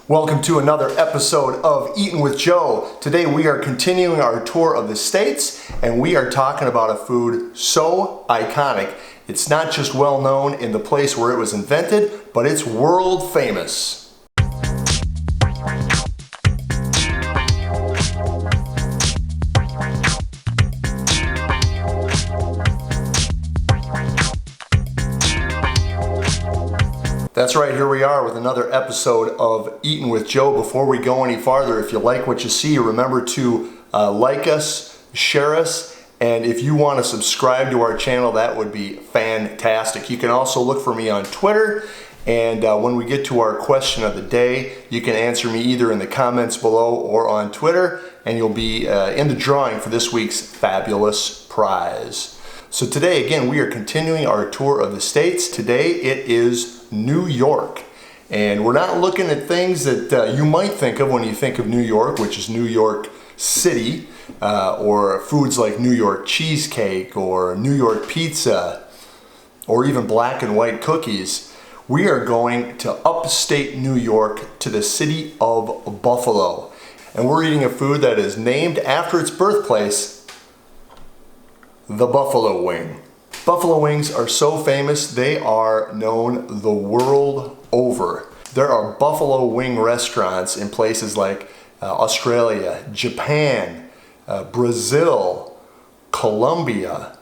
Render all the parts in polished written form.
Welcome to another episode of Eatin with Joe. Today we are continuing our tour of the States and we are talking about a food so iconic. It's not just well known in the place where it was invented, but it's world famous. That's right, here we are with another episode of Eatin with Joe. Before we go any farther, if you like what you see, remember to like us, share us, and if you want to subscribe to our channel, that would be fantastic. You can also look for me on Twitter, and when we get to our question of the day, you can answer me either in the comments below or on Twitter, and you'll be in the drawing for this week's fabulous prize. So today, again, we are continuing our tour of the States. Today it is New York. And we're not looking at things that you might think of when you think of New York, which is New York City, or foods like New York cheesecake or New York pizza, or even black and white cookies. We are going to upstate New York to the city of Buffalo. And we're eating a food that is named after its birthplace, the buffalo wing. Buffalo wings are so famous, they are known the world over. There are buffalo wing restaurants in places like Australia, Japan, Brazil, Colombia,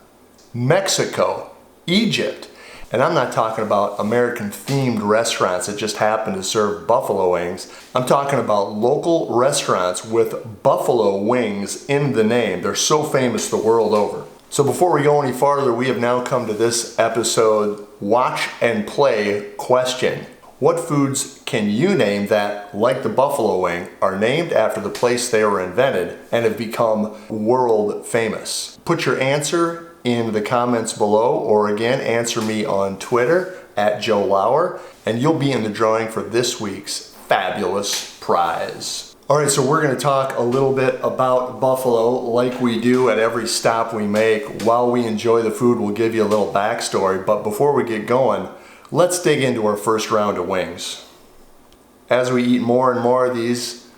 Mexico, Egypt. And I'm not talking about American themed restaurants that just happen to serve buffalo wings. I'm talking about local restaurants with buffalo wings in the name. They're so famous the world over. So before we go any farther, we have now come to this episode watch and play question. What foods can you name that, like the buffalo wing, are named after the place they were invented and have become world famous? Put your answer in the comments below, or again, answer me on Twitter at Joe Lauer, and you'll be in the drawing for this week's fabulous prize. All right, so we're going to talk a little bit about Buffalo like we do at every stop we make. While we enjoy the food, we'll give you a little backstory. But before we get going, let's dig into our first round of wings. As we eat more and more of these,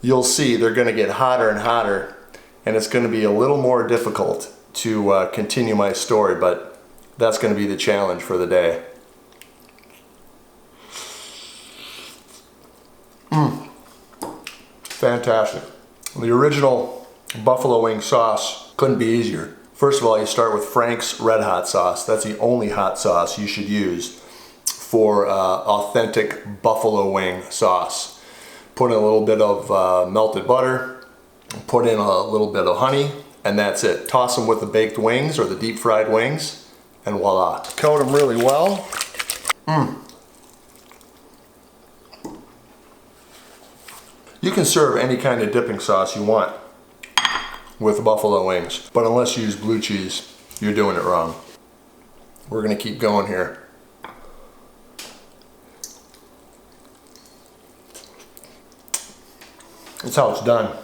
you'll see they're going to get hotter and hotter, and it's going to be a little more difficult to continue my story, but that's going to be the challenge for the day. Fantastic. The original buffalo wing sauce couldn't be easier. First of all, you start with Frank's Red Hot sauce. That's the only hot sauce you should use for authentic buffalo wing sauce. Put in a little bit of melted butter, put in a little bit of honey, and that's it. Toss them with the baked wings or the deep fried wings, and voila. Coat them really well. You can serve any kind of dipping sauce you want with buffalo wings, but unless you use blue cheese, you're doing it wrong. We're gonna keep going here. That's how it's done.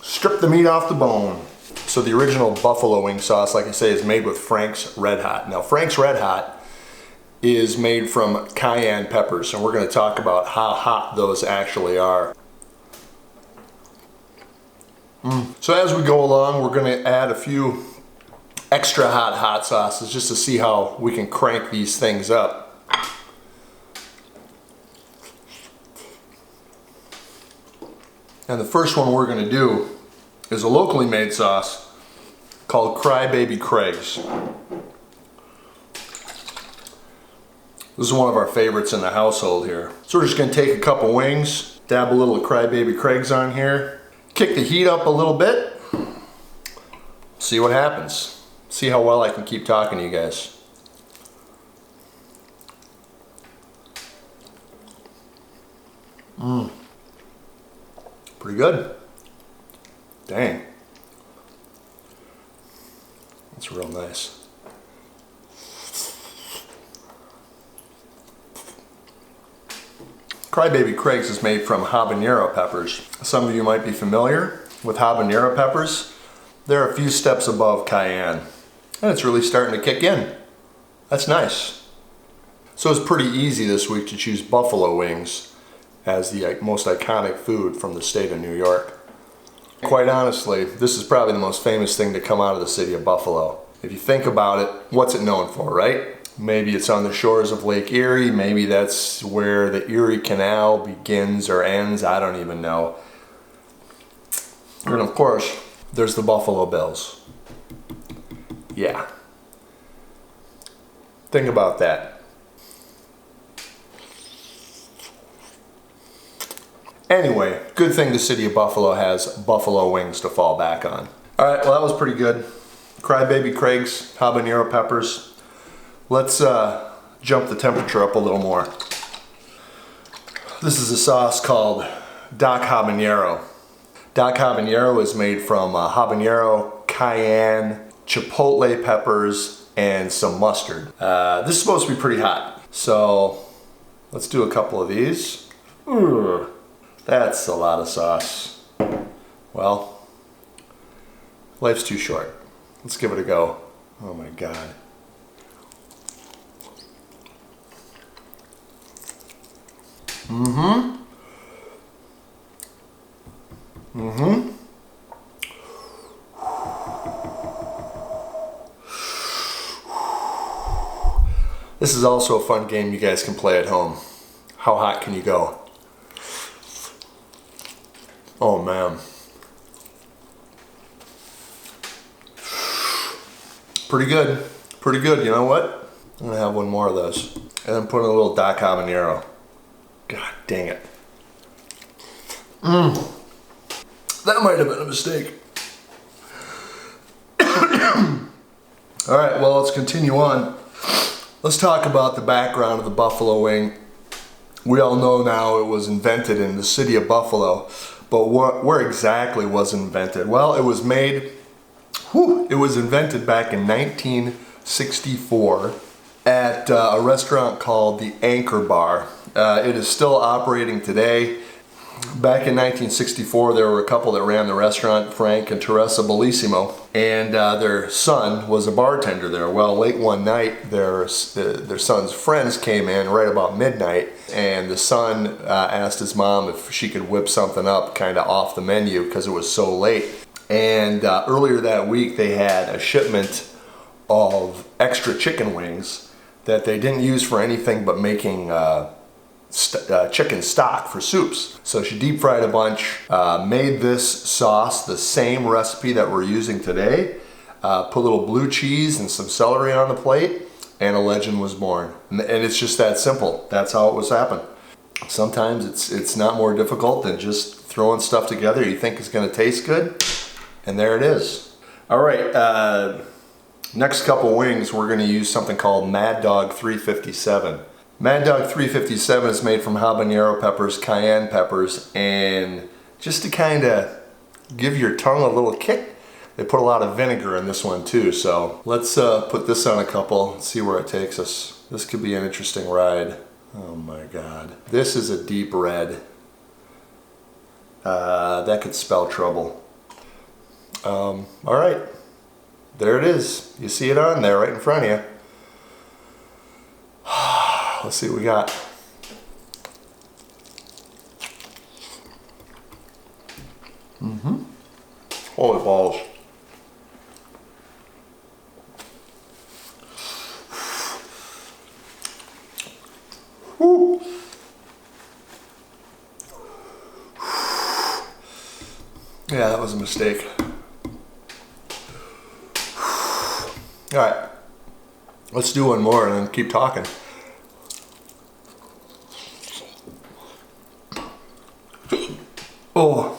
Strip the meat off the bone. So the original buffalo wing sauce, like I say, is made with Frank's Red Hot. Now, Frank's Red Hot is made from cayenne peppers, and we're gonna talk about how hot those actually are. So as we go along, we're going to add a few extra hot sauces just to see how we can crank these things up. And the first one we're going to do is a locally made sauce called Crybaby Craig's. This is one of our favorites in the household here. So we're just going to take a couple wings, dab a little Crybaby Craig's on here. Kick the heat up a little bit, see what happens. See how well I can keep talking to you guys. Pretty good. Dang. That's real nice. Crybaby Craig's is made from habanero peppers. Some of you might be familiar with habanero peppers. They're a few steps above cayenne, and it's really starting to kick in. That's nice. So it's pretty easy this week to choose buffalo wings as the most iconic food from the state of New York. Quite honestly, this is probably the most famous thing to come out of the city of Buffalo. If you think about it, what's it known for, right? Maybe it's on the shores of Lake Erie, maybe that's where the Erie Canal begins or ends, I don't even know. And of course, there's the Buffalo Bills. Yeah. Think about that. Anyway, good thing the city of Buffalo has buffalo wings to fall back on. All right, well that was pretty good. Crybaby Craig's habanero peppers. Let's jump the temperature up a little more. This is a sauce called Doc Habanero. Doc Habanero is made from habanero, cayenne, chipotle peppers, and some mustard. This is supposed to be pretty hot, so let's do a couple of these. Ooh. That's a lot of sauce. Well, life's too short. Let's give it a go. Oh my God. This is also a fun game you guys can play at home. How hot can you go? Oh man. Pretty good. Pretty good. You know what? I'm gonna have one more of those. And then put in a little Doc Habanero. God dang it. That might have been a mistake. Alright, well let's continue on. Let's talk about the background of the buffalo wing. We all know now it was invented in the city of Buffalo. But where exactly was it invented? Well, it was invented back in 1964 at a restaurant called the Anchor Bar. It is still operating today. Back in 1964, there were a couple that ran the restaurant, Frank and Teresa Bellissimo, and their son was a bartender there. Well, late one night, their son's friends came in right about midnight, and the son asked his mom if she could whip something up kind of off the menu because it was so late. And earlier that week, they had a shipment of extra chicken wings that they didn't use for anything but making chicken stock for soups. So she deep fried a bunch, made this sauce the same recipe that we're using today, put a little blue cheese and some celery on the plate, and a legend was born. And it's just that simple. That's how it was happening. Sometimes it's not more difficult than just throwing stuff together you think is going to taste good, and there it is. All right, next couple wings we're going to use something called Mad Dog 357. Mad Dog 357 is made from habanero peppers, cayenne peppers, and just to kind of give your tongue a little kick, they put a lot of vinegar in this one too. So let's put this on a couple and see where it takes us. This could be an interesting ride. Oh my God. This is a deep red. That could spell trouble. All right, there it is. You see it on there right in front of you. Let's see what we got. Holy balls. Woo. Yeah, that was a mistake. All right, let's do one more and then keep talking. Oh.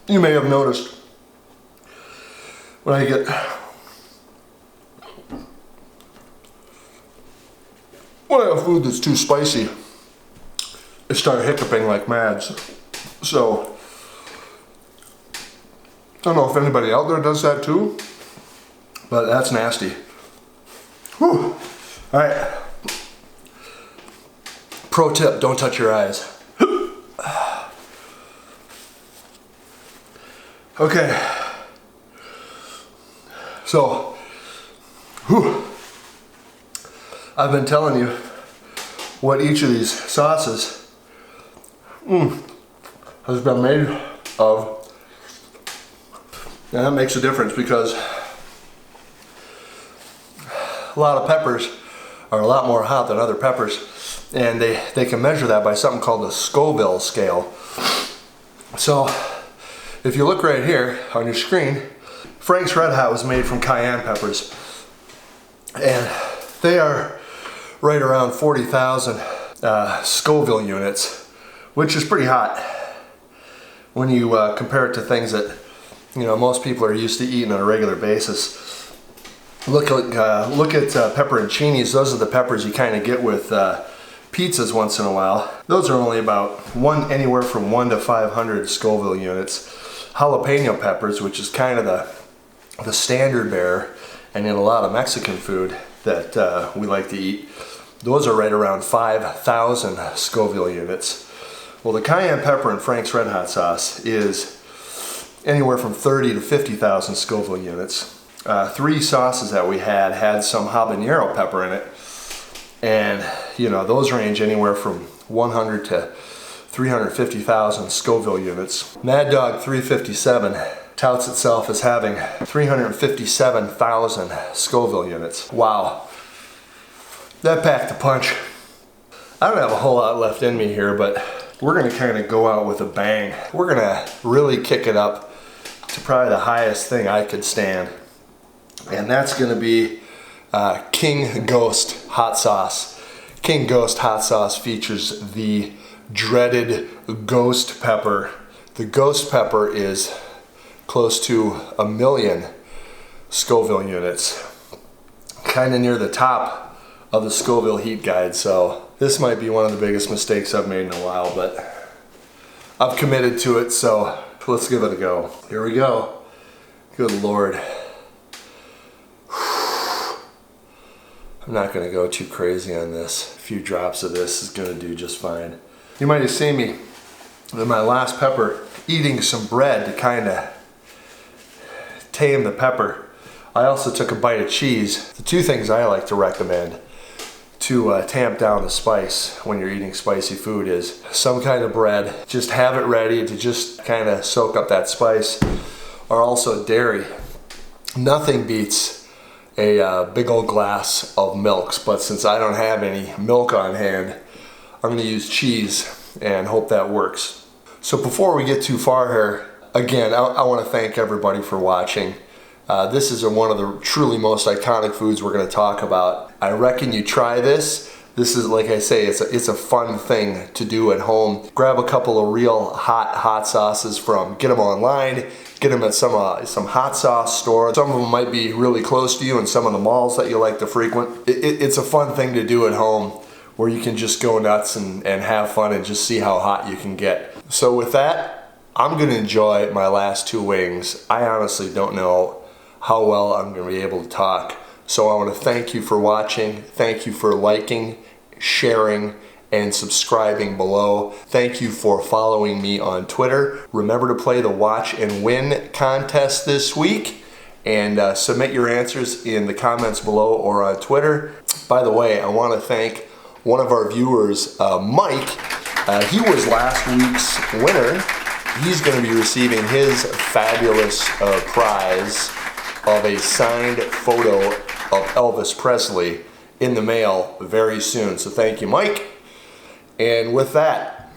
You may have noticed when I have food that's too spicy, I start hiccuping like mads. So, I don't know if anybody out there does that too, but that's nasty. Whew. All right. Pro tip, don't touch your eyes. Okay. So, Whew. I've been telling you what each of these sauces has been made of. And that makes a difference because a lot of peppers are a lot more hot than other peppers, and they can measure that by something called the Scoville scale. So if you look right here on your screen, Frank's Red Hot was made from cayenne peppers, and they are right around 40,000 Scoville units, which is pretty hot when you compare it to things that most people are used to eating on a regular basis. Look at pepperoncinis. Those are the peppers you kind of get with pizzas once in a while. Those are only about anywhere from 1 to 500 Scoville units. Jalapeno peppers, which is kind of the standard bearer, and in a lot of Mexican food that we like to eat, those are right around 5,000 Scoville units. Well, the cayenne pepper in Frank's Red Hot sauce is anywhere from 30 to 50,000 Scoville units. 3 sauces that we had some habanero pepper in it, and those range anywhere from 100 to 350,000 Scoville units. Mad Dog 357 touts itself as having 357,000 Scoville units. Wow, that packed a punch. I don't have a whole lot left in me here, but we're gonna kind of go out with a bang. We're gonna really kick it up to probably the highest thing I could stand, and that's gonna be King Ghost hot sauce. King Ghost hot sauce features the dreaded ghost pepper. The ghost pepper is close to 1 million Scoville units, kind of near the top of the Scoville heat guide. So this might be one of the biggest mistakes I've made in a while, but I've committed to it, so let's give it a go. Here we go. Good Lord. I'm not gonna go too crazy on this. A few drops of this is gonna do just fine. You might have seen me with my last pepper eating some bread to kind of tame the pepper. I also took a bite of cheese. The 2 things I like to recommend to tamp down the spice when you're eating spicy food is some kind of bread. Just have it ready to just kind of soak up that spice, or also dairy. Nothing beats a big old glass of milks, but since I don't have any milk on hand, I'm gonna use cheese and hope that works. So before we get too far here, again, I wanna thank everybody for watching. This is one of the truly most iconic foods we're gonna talk about. I reckon you try this. This is, like I say, it's a fun thing to do at home. Grab a couple of real hot sauces get them online, get them at some hot sauce store. Some of them might be really close to you in some of the malls that you like to frequent. It's a fun thing to do at home where you can just go nuts and have fun and just see how hot you can get. So with that, I'm gonna enjoy my last 2 wings. I honestly don't know how well I'm gonna be able to talk. So I wanna thank you for watching. Thank you for liking, sharing, and subscribing below. Thank you for following me on Twitter. Remember to play the Watch and Win contest this week, and submit your answers in the comments below or on Twitter. By the way, I wanna thank one of our viewers, Mike. He was last week's winner. He's gonna be receiving his fabulous prize of a signed photo of Elvis Presley in the mail very soon. So thank you, Mike. And with that,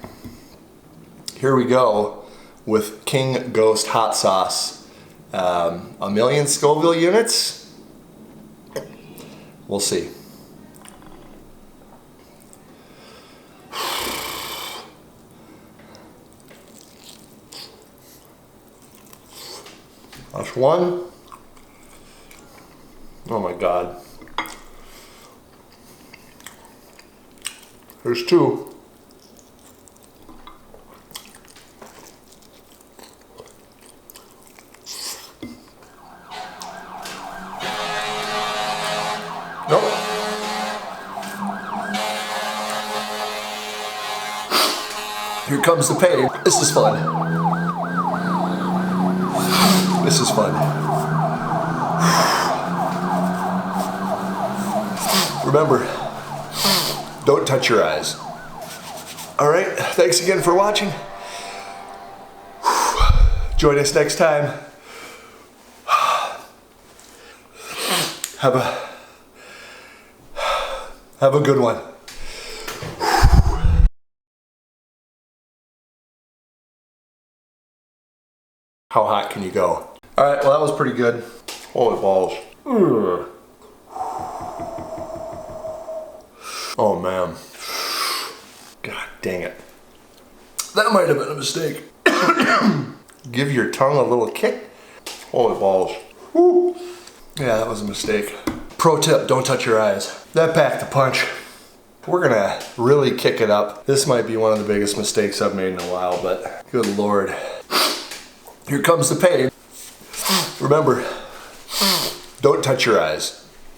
here we go with King Ghost hot sauce. 1 million Scoville units? We'll see. That's 1. Oh my God. There's 2. Nope. Here comes the pain. This is fun. This is fun. Remember, don't touch your eyes. All right, thanks again for watching. Join us next time. Have a good one. How hot can you go? All right, well, that was pretty good. Holy balls. Ugh. Oh, man. God dang it. That might have been a mistake. Give your tongue a little kick. Holy balls. Woo. Yeah, that was a mistake. Pro tip, don't touch your eyes. That packed a punch. We're gonna really kick it up. This might be one of the biggest mistakes I've made in a while, but good Lord. Here comes the pain. Remember, don't touch your eyes.